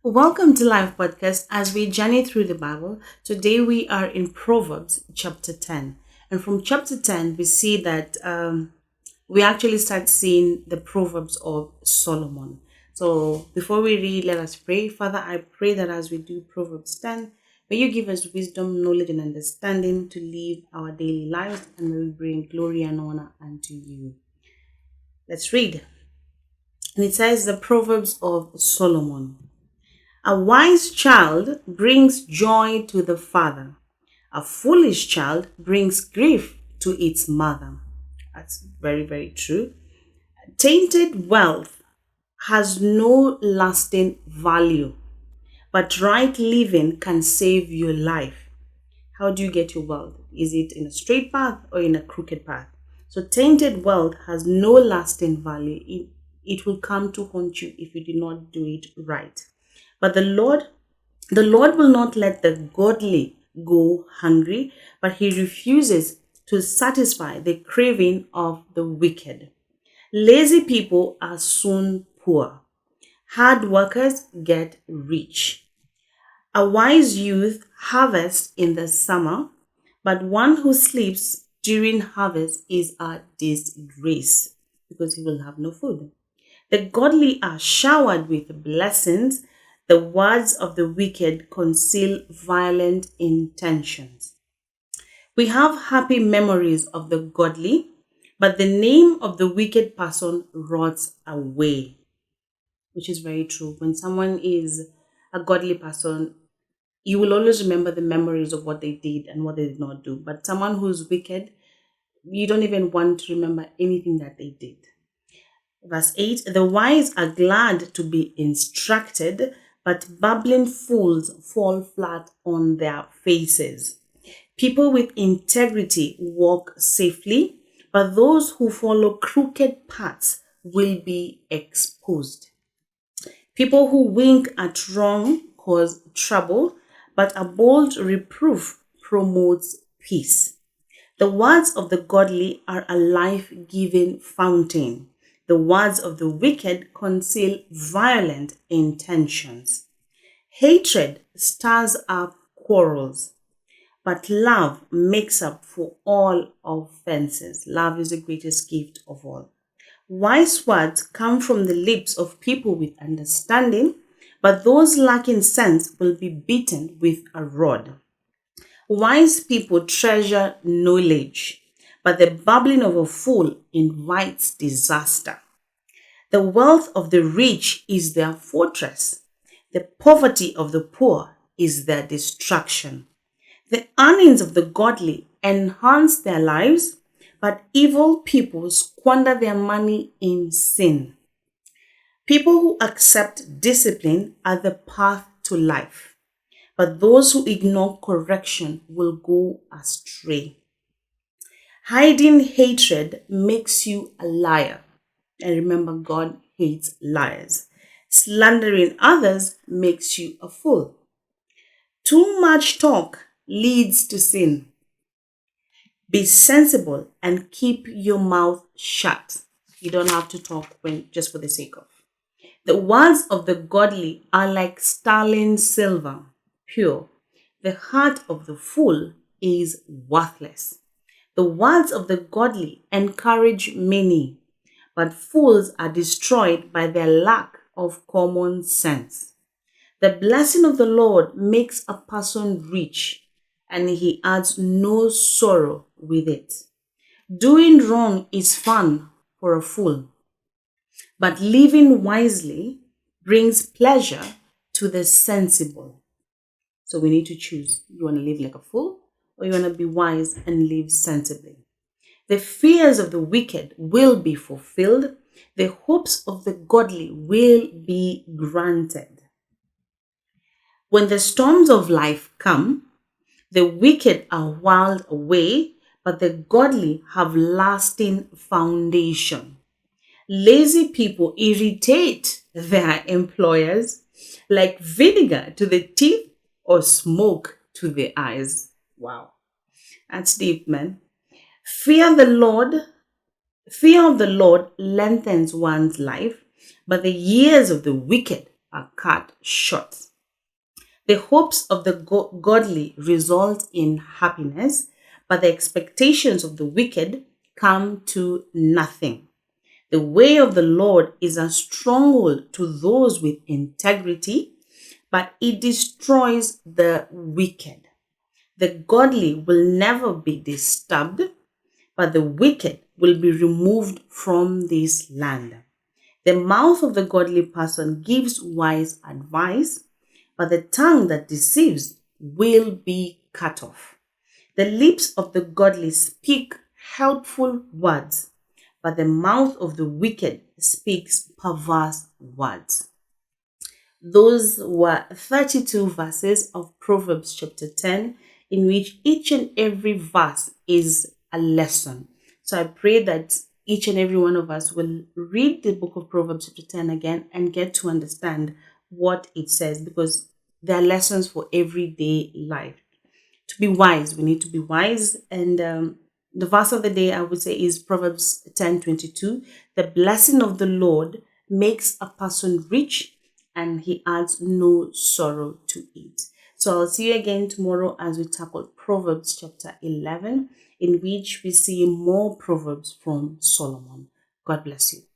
Welcome to Live Podcast as we journey through the Bible. Today we are in Proverbs chapter 10. And from chapter 10, we see that we actually start seeing the Proverbs of Solomon. So before we read, let us pray. Father, I pray that as we do Proverbs 10, may you give us wisdom, knowledge, and understanding to live our daily lives, and may we bring glory and honor unto you. Let's read. And it says the Proverbs of Solomon. A wise child brings joy to the father. A foolish child brings grief to its mother. That's very, very true. Tainted wealth has no lasting value, but right living can save your life. How do you get your wealth? Is it in a straight path or in a crooked path? So, tainted wealth has no lasting value. It will come to haunt you if you do not do it right. But the Lord will not let the godly go hungry, but he refuses to satisfy the craving of the wicked. Lazy people are soon poor. Hard workers get rich. A wise youth harvests in the summer, but one who sleeps during harvest is a disgrace because he will have no food. The godly are showered with blessings. The words of the wicked conceal violent intentions. We have happy memories of the godly, but the name of the wicked person rots away, which is very true. When someone is a godly person, you will always remember the memories of what they did and what they did not do. But someone who's wicked, you don't even want to remember anything that they did. Verse 8, the wise are glad to be instructed, but babbling fools fall flat on their faces. People with integrity walk safely, but those who follow crooked paths will be exposed. People who wink at wrong cause trouble, but a bold reproof promotes peace. The words of the godly are a life-giving fountain. The words of the wicked conceal violent intentions. Hatred stirs up quarrels, but love makes up for all offenses. Love is the greatest gift of all. Wise words come from the lips of people with understanding, but those lacking sense will be beaten with a rod. Wise people treasure knowledge, but the babbling of a fool invites disaster. The wealth of the rich is their fortress. The poverty of the poor is their destruction. The earnings of the godly enhance their lives, but evil people squander their money in sin. People who accept discipline are the path to life, but those who ignore correction will go astray. Hiding hatred makes you a liar. And remember, God hates liars. Slandering others makes you a fool. Too much talk leads to sin. Be sensible and keep your mouth shut. You don't have to talk just for the sake of. The words of the godly are like sterling silver, pure. The heart of the fool is worthless. The words of the godly encourage many, but fools are destroyed by their lack of common sense. The blessing of the Lord makes a person rich, and he adds no sorrow with it. Doing wrong is fun for a fool, but living wisely brings pleasure to the sensible. So we need to choose. You want to live like a fool, or you want to be wise and live sensibly? The fears of the wicked will be fulfilled. The hopes of the godly will be granted. When the storms of life come, the wicked are whirled away, but the godly have lasting foundation. Lazy people irritate their employers like vinegar to the teeth or smoke to the eyes. Wow, that's deep, man. Fear the Lord, fear of the Lord lengthens one's life, but the years of the wicked are cut short. The hopes of the godly result in happiness, but the expectations of the wicked come to nothing. The way of the Lord is a stronghold to those with integrity, but it destroys the wicked. The godly will never be disturbed, but the wicked will be removed from this land. The mouth of the godly person gives wise advice, but the tongue that deceives will be cut off. The lips of the godly speak helpful words, but the mouth of the wicked speaks perverse words. Those were 32 verses of Proverbs chapter 10, in which each and every verse is a lesson. So I pray that each and every one of us will read the book of Proverbs chapter 10 again and get to understand what it says, because there are lessons for everyday life. To be wise, we need to be wise. And the verse of the day I would say is Proverbs 10:22. The blessing of the Lord makes a person rich, and he adds no sorrow to it. So I'll see you again tomorrow as we tackle Proverbs chapter 11, in which we see more Proverbs from Solomon. God bless you.